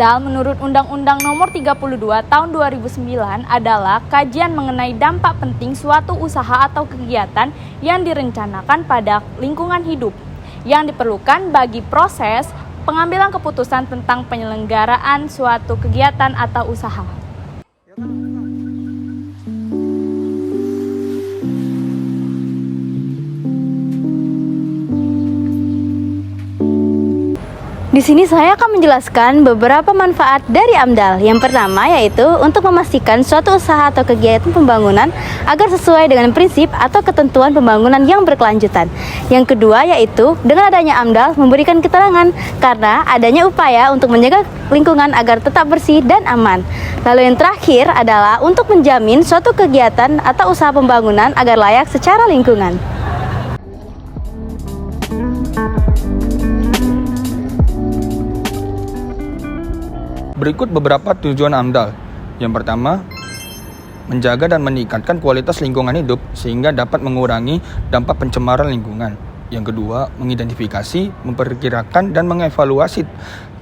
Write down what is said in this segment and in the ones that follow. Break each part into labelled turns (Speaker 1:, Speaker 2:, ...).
Speaker 1: AMDAL menurut Undang-Undang Nomor 32 Tahun 2009 adalah kajian mengenai dampak penting suatu usaha atau kegiatan yang direncanakan pada lingkungan hidup yang diperlukan bagi proses pengambilan keputusan tentang penyelenggaraan suatu kegiatan atau usaha. Di sini saya akan menjelaskan beberapa manfaat dari AMDAL. Yang pertama yaitu untuk memastikan suatu usaha atau kegiatan pembangunan agar sesuai dengan prinsip atau ketentuan pembangunan yang berkelanjutan. Yang kedua yaitu dengan adanya AMDAL memberikan keterangan karena adanya upaya untuk menjaga lingkungan agar tetap bersih dan aman. Lalu yang terakhir adalah untuk menjamin suatu kegiatan atau usaha pembangunan agar layak secara lingkungan.
Speaker 2: Berikut beberapa tujuan AMDAL. Yang pertama, menjaga dan meningkatkan kualitas lingkungan hidup sehingga dapat mengurangi dampak pencemaran lingkungan. Yang kedua, mengidentifikasi, memperkirakan, dan mengevaluasi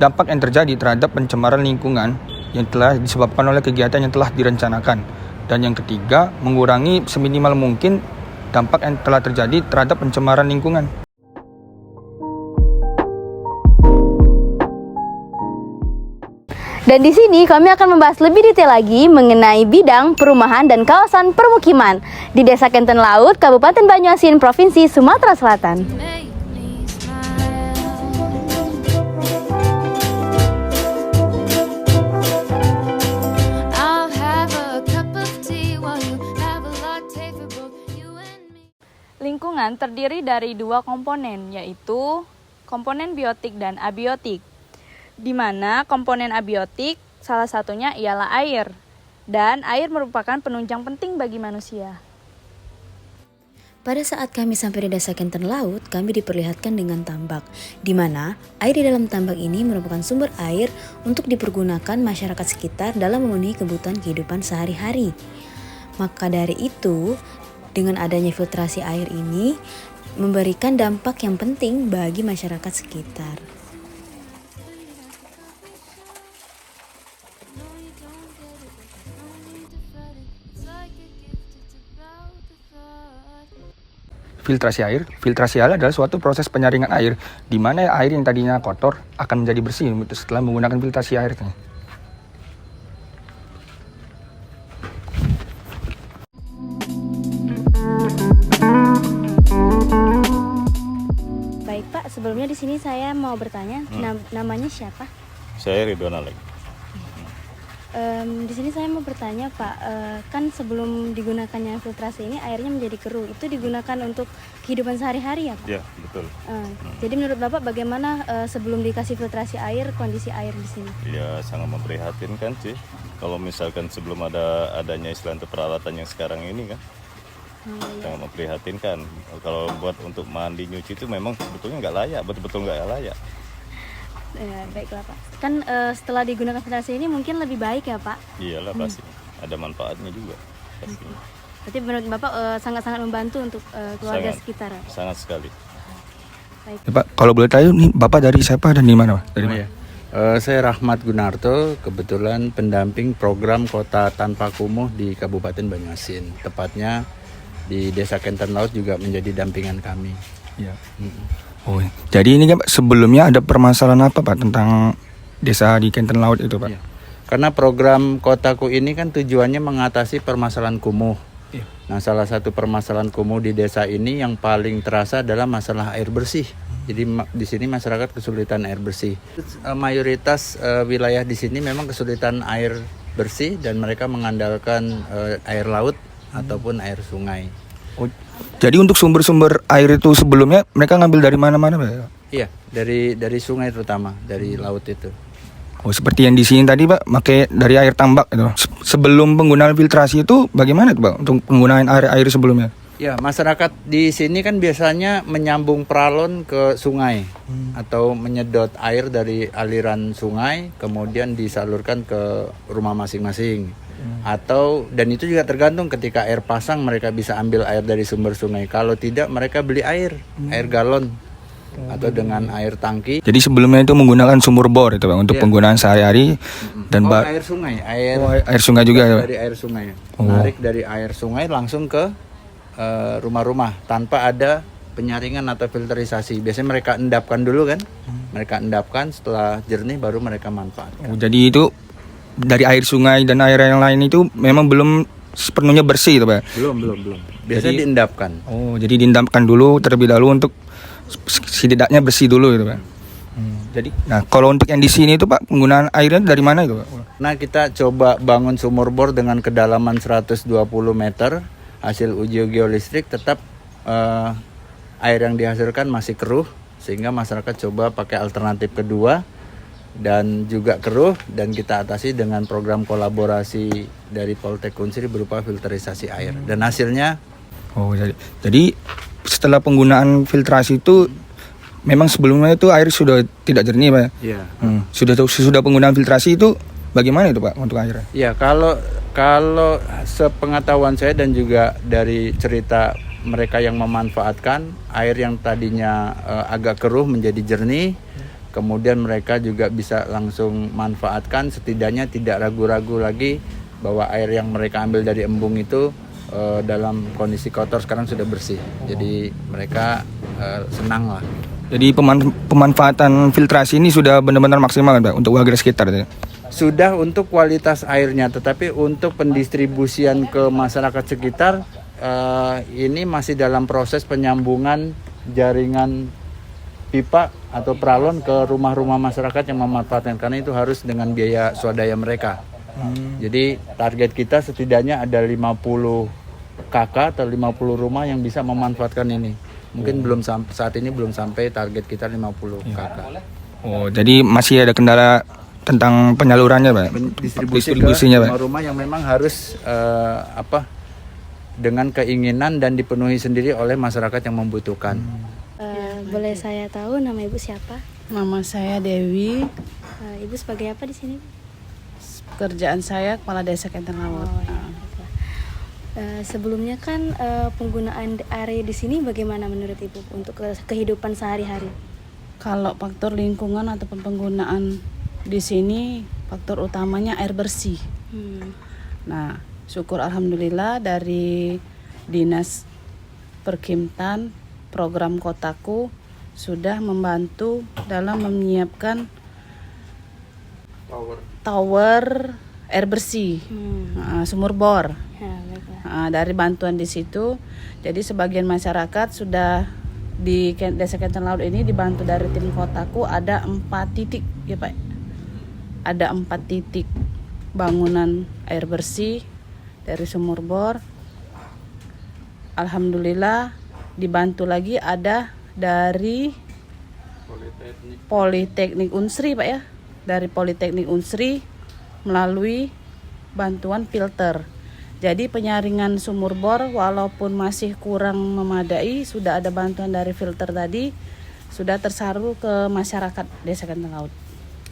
Speaker 2: dampak yang terjadi terhadap pencemaran lingkungan yang telah disebabkan oleh kegiatan yang telah direncanakan. Dan yang ketiga, mengurangi seminimal mungkin dampak yang telah terjadi terhadap pencemaran lingkungan.
Speaker 1: Dan di sini kami akan membahas lebih detail lagi mengenai bidang perumahan dan kawasan permukiman di Desa Kenten Laut, Kabupaten Banyuasin, Provinsi Sumatera Selatan. Lingkungan terdiri dari dua komponen, yaitu komponen biotik dan abiotik. Di mana komponen abiotik salah satunya ialah air, dan air merupakan penunjang penting bagi manusia.
Speaker 3: Pada saat kami sampai di Desa Kenten Laut, kami diperlihatkan dengan tambak, di mana air di dalam tambak ini merupakan sumber air untuk dipergunakan masyarakat sekitar dalam memenuhi kebutuhan kehidupan sehari-hari. Maka dari itu, dengan adanya filtrasi air ini, memberikan dampak yang penting bagi masyarakat sekitar.
Speaker 2: Filtrasi air. Filtrasi air adalah suatu proses penyaringan air di mana air yang tadinya kotor akan menjadi bersih setelah menggunakan filtrasi air.
Speaker 1: Baik Pak, sebelumnya di sini saya mau bertanya, namanya siapa?
Speaker 4: Saya Ridwan Alek.
Speaker 1: Di sini saya mau bertanya Pak, kan sebelum digunakannya filtrasi ini airnya menjadi keruh, itu digunakan untuk kehidupan sehari-hari ya Pak?
Speaker 4: Ya, betul.
Speaker 1: Jadi menurut Bapak bagaimana sebelum dikasih filtrasi air, kondisi air di sini?
Speaker 4: Ya, sangat memprihatinkan sih. Kalau misalkan sebelum adanya istilah untuk peralatan yang sekarang ini kan, sangat memprihatinkan. Kalau buat untuk mandi nyuci itu memang sebetulnya nggak layak, betul-betul nggak layak.
Speaker 1: Ya, baiklah Pak. Kan setelah digunakan filtrasi ini mungkin lebih baik ya Pak?
Speaker 4: Iyalah pasti, ada manfaatnya juga pasti.
Speaker 1: Berarti menurut Bapak sangat-sangat membantu untuk keluarga sekitar?
Speaker 4: Sangat sekali.
Speaker 1: Baik.
Speaker 2: Ya, Pak, kalau boleh tahu nih Bapak dari siapa dan di mana Pak? Dari mana?
Speaker 5: Saya Rahmat Gunarto, kebetulan pendamping program Kota Tanpa Kumuh di Kabupaten Banyuasin. Tepatnya di Desa Kenten Laut juga menjadi dampingan kami.
Speaker 2: Ya. Oh, jadi ini kan Pak, sebelumnya ada permasalahan apa Pak tentang desa di Kenten Laut itu Pak?
Speaker 5: Ya. Karena program Kotaku ini kan tujuannya mengatasi permasalahan kumuh.
Speaker 2: Ya.
Speaker 5: Nah, salah satu permasalahan kumuh di desa ini yang paling terasa adalah masalah air bersih. Jadi di sini masyarakat kesulitan air bersih. Mayoritas wilayah di sini memang kesulitan air bersih dan mereka mengandalkan air laut ataupun air sungai.
Speaker 2: Oh, jadi untuk sumber-sumber air itu sebelumnya mereka ngambil dari mana-mana Pak?
Speaker 5: Iya, dari sungai terutama, dari laut itu.
Speaker 2: Oh, seperti yang di sini tadi Pak, pakai dari air tambak itu. Sebelum penggunaan filtrasi itu bagaimana itu Pak untuk penggunaan air sebelumnya?
Speaker 5: Ya, masyarakat di sini kan biasanya menyambung peralon ke sungai atau menyedot air dari aliran sungai kemudian disalurkan ke rumah masing-masing. Atau dan itu juga tergantung ketika air pasang mereka bisa ambil air dari sumber sungai. Kalau tidak mereka beli air galon. atau dengan air tangki.
Speaker 2: Jadi sebelumnya itu menggunakan sumur bor itu Pak untuk
Speaker 5: Iya.
Speaker 2: penggunaan sehari-hari dan
Speaker 5: Air sungai,
Speaker 2: air sungai juga ya Pak?
Speaker 5: dari air sungai. Narik dari air sungai langsung ke rumah-rumah tanpa ada penyaringan atau filterisasi. Biasanya mereka endapkan dulu kan. Mereka endapkan, setelah jernih baru mereka manfaatkan.
Speaker 2: Oh, jadi itu dari air sungai dan air yang lain itu memang belum sepenuhnya bersih itu Pak?
Speaker 5: Belum. Biasanya diendapkan.
Speaker 2: Oh, jadi diendapkan dulu terlebih dahulu untuk setidaknya bersih dulu gitu Pak. Jadi, nah kalau untuk yang di sini itu Pak penggunaan airnya dari mana itu Pak?
Speaker 5: Nah, kita coba bangun sumur bor dengan kedalaman 120 meter. Hasil uji geolistrik tetap air yang dihasilkan masih keruh, sehingga masyarakat coba pakai alternatif kedua dan juga keruh, dan kita atasi dengan program kolaborasi dari Poltek Unsri berupa filterisasi air. Dan hasilnya
Speaker 2: Oh, jadi setelah penggunaan filtrasi itu memang sebelumnya itu air sudah tidak jernih Pak?
Speaker 5: ya.
Speaker 2: Sudah penggunaan filtrasi itu bagaimana itu Pak untuk airnya?
Speaker 5: Ya, kalau sepengetahuan saya dan juga dari cerita mereka yang memanfaatkan, air yang tadinya agak keruh menjadi jernih, kemudian mereka juga bisa langsung manfaatkan, setidaknya tidak ragu-ragu lagi bahwa air yang mereka ambil dari embung itu dalam kondisi kotor sekarang sudah bersih. Jadi mereka senang lah.
Speaker 2: Jadi pemanfaatan filtrasi ini sudah benar-benar maksimal kan Pak untuk warga sekitar ya?
Speaker 5: Sudah untuk kualitas airnya, tetapi untuk pendistribusian ke masyarakat sekitar ini masih dalam proses penyambungan jaringan pipa atau peralon ke rumah-rumah masyarakat yang memanfaatkan, karena itu harus dengan biaya swadaya mereka. Jadi target kita setidaknya ada 50 KK atau 50 rumah yang bisa memanfaatkan ini. Mungkin saat ini belum sampai target kita 50 KK.
Speaker 2: Oh, jadi masih ada kendala tentang penyalurannya Pak? Distribusinya
Speaker 5: ke
Speaker 2: Pak?
Speaker 5: rumah-rumah yang memang harus dengan keinginan dan dipenuhi sendiri oleh masyarakat yang membutuhkan.
Speaker 1: Boleh saya tahu nama Ibu siapa?
Speaker 6: Nama saya Dewi.
Speaker 1: Ibu sebagai apa di sini?
Speaker 6: Pekerjaan saya kepala desa Kenten Laut.
Speaker 1: Sebelumnya kan penggunaan air di sini bagaimana menurut Ibu untuk kehidupan sehari-hari?
Speaker 6: Kalau faktor lingkungan ataupun penggunaan di sini, faktor utamanya air bersih. Nah, syukur alhamdulillah dari Dinas Perkimtan program Kotaku sudah membantu dalam menyiapkan tower air bersih, sumur bor. Dari bantuan di situ, jadi sebagian masyarakat sudah di Desa Kenten Laut ini dibantu dari tim Kotaku ada 4 titik ya Pak. Ada 4 titik bangunan air bersih dari sumur bor. Alhamdulillah dibantu lagi ada dari Politeknik Unsri Pak ya. Dari Politeknik Unsri melalui bantuan filter. Jadi penyaringan sumur bor walaupun masih kurang memadai, sudah ada bantuan dari filter tadi, sudah tersalur ke masyarakat Desa Kenten Laut.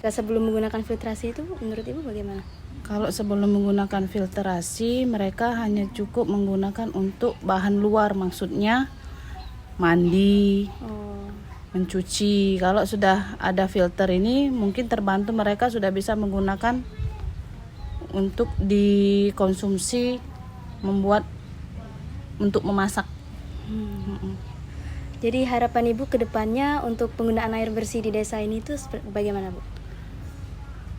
Speaker 1: Sebelum menggunakan filtrasi itu menurut Ibu bagaimana?
Speaker 6: Kalau sebelum menggunakan filterasi, mereka hanya cukup menggunakan untuk bahan luar, maksudnya mandi, mencuci. Kalau sudah ada filter ini, mungkin terbantu mereka sudah bisa menggunakan untuk dikonsumsi, membuat untuk memasak.
Speaker 1: Jadi harapan Ibu ke depannya untuk penggunaan air bersih di desa ini itu bagaimana Bu?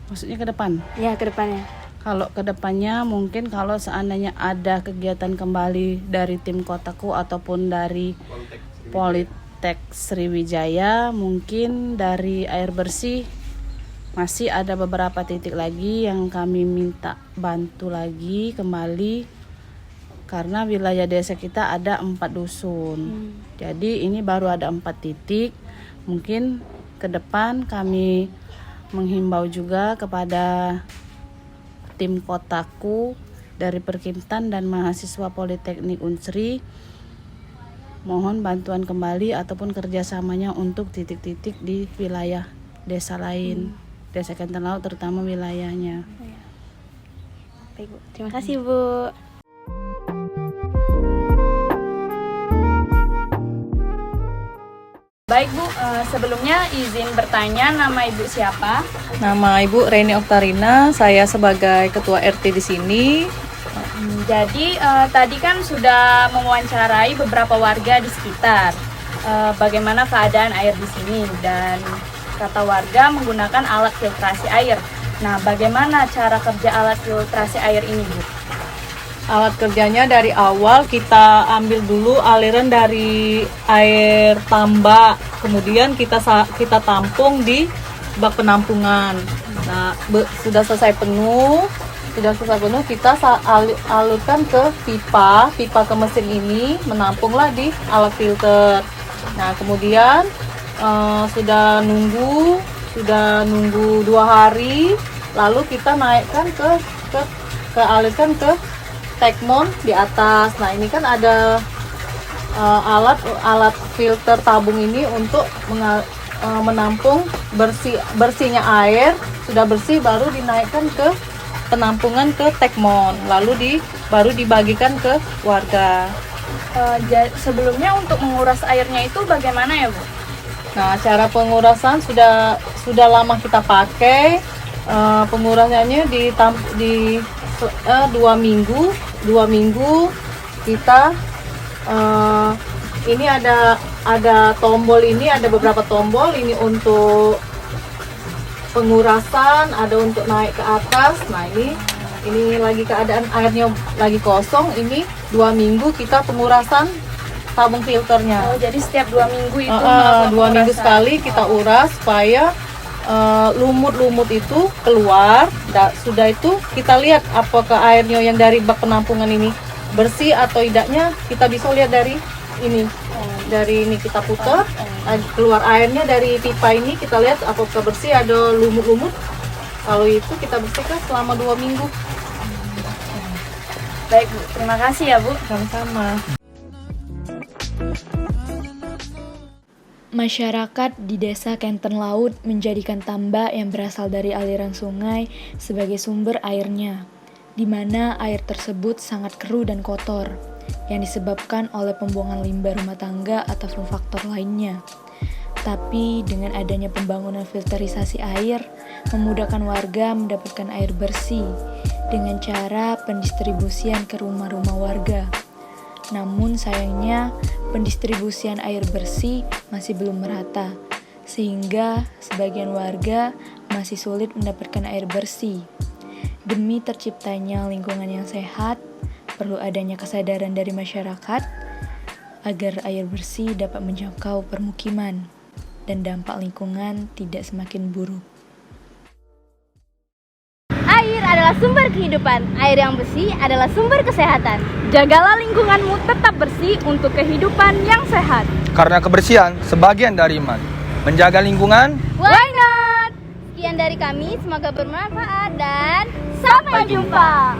Speaker 6: Maksudnya ke depan?
Speaker 1: Ya, ke depannya.
Speaker 6: Kalau ke depannya mungkin kalau seandainya ada kegiatan kembali dari tim Kotaku ataupun dari Politek Sriwijaya, mungkin dari air bersih masih ada beberapa titik lagi yang kami minta bantu lagi kembali, karena wilayah desa kita ada 4 dusun. Jadi ini baru ada 4 titik. Mungkin ke depan kami menghimbau juga kepada tim Kotaku dari Perkimtan dan mahasiswa Politeknik Unsri, mohon bantuan kembali ataupun kerjasamanya untuk titik-titik di wilayah desa lain. Desa Kenten Laut terutama wilayahnya.
Speaker 1: Baik Bu, terima kasih Bu.
Speaker 7: Baik Bu, sebelumnya izin bertanya, nama Ibu siapa?
Speaker 6: Nama Ibu Reni Oktarina, saya sebagai Ketua RT di sini.
Speaker 7: Jadi tadi kan sudah mewawancarai beberapa warga di sekitar. Bagaimana keadaan air di sini, dan kata warga menggunakan alat filtrasi air. Nah, bagaimana cara kerja alat filtrasi air ini, Bu?
Speaker 6: Alat kerjanya dari awal kita ambil dulu aliran dari air tambak, kemudian kita tampung di bak penampungan. Nah, sudah selesai penuh kita alurkan ke pipa ke mesin ini, menampunglah di alat filter. Nah, kemudian sudah nunggu 2 hari, lalu kita naikkan alirkan ke Tekmon di atas. Nah, ini kan ada alat filter tabung ini untuk menampung bersihnya air. Sudah bersih baru dinaikkan ke penampungan ke Tekmon, lalu baru dibagikan ke warga.
Speaker 7: Sebelumnya untuk menguras airnya itu bagaimana ya, Bu?
Speaker 6: Nah, cara pengurasan sudah lama kita pakai. Pengurasannya di 2 minggu kita ini ada tombol ini, ada beberapa tombol ini untuk pengurasan, ada untuk naik ke atas. Nah, ini lagi keadaan airnya lagi kosong, ini 2 minggu kita pengurasan tabung filternya.
Speaker 7: Oh, jadi setiap 2 minggu itu
Speaker 6: 2 minggu sekali kita uras supaya lumut-lumut itu keluar. Sudah itu kita lihat apakah airnya yang dari bak penampungan ini bersih atau tidaknya, kita bisa lihat dari ini. Dari ini kita putar, keluar airnya dari pipa ini, kita lihat apakah bersih, ada lumut-lumut. Kalau itu kita bersihkan selama 2 minggu.
Speaker 7: Baik Bu, terima kasih ya Bu.
Speaker 6: Sama-sama.
Speaker 8: Masyarakat di desa Kenten Laut menjadikan tambak yang berasal dari aliran sungai sebagai sumber airnya, di mana air tersebut sangat keruh dan kotor, yang disebabkan oleh pembuangan limbah rumah tangga ataupun faktor lainnya. Tapi dengan adanya pembangunan filterisasi air, memudahkan warga mendapatkan air bersih dengan cara pendistribusian ke rumah-rumah warga. Namun sayangnya, pendistribusian air bersih masih belum merata, sehingga sebagian warga masih sulit mendapatkan air bersih. Demi terciptanya lingkungan yang sehat, perlu adanya kesadaran dari masyarakat agar air bersih dapat menjangkau permukiman dan dampak lingkungan tidak semakin buruk.
Speaker 1: Air adalah sumber kehidupan. Air yang bersih adalah sumber kesehatan. Jagalah lingkunganmu tetap bersih untuk kehidupan yang sehat.
Speaker 2: Karena kebersihan sebagian dari iman. Menjaga lingkungan,
Speaker 1: Why not? Sekian dari kami, semoga bermanfaat dan sampai jumpa.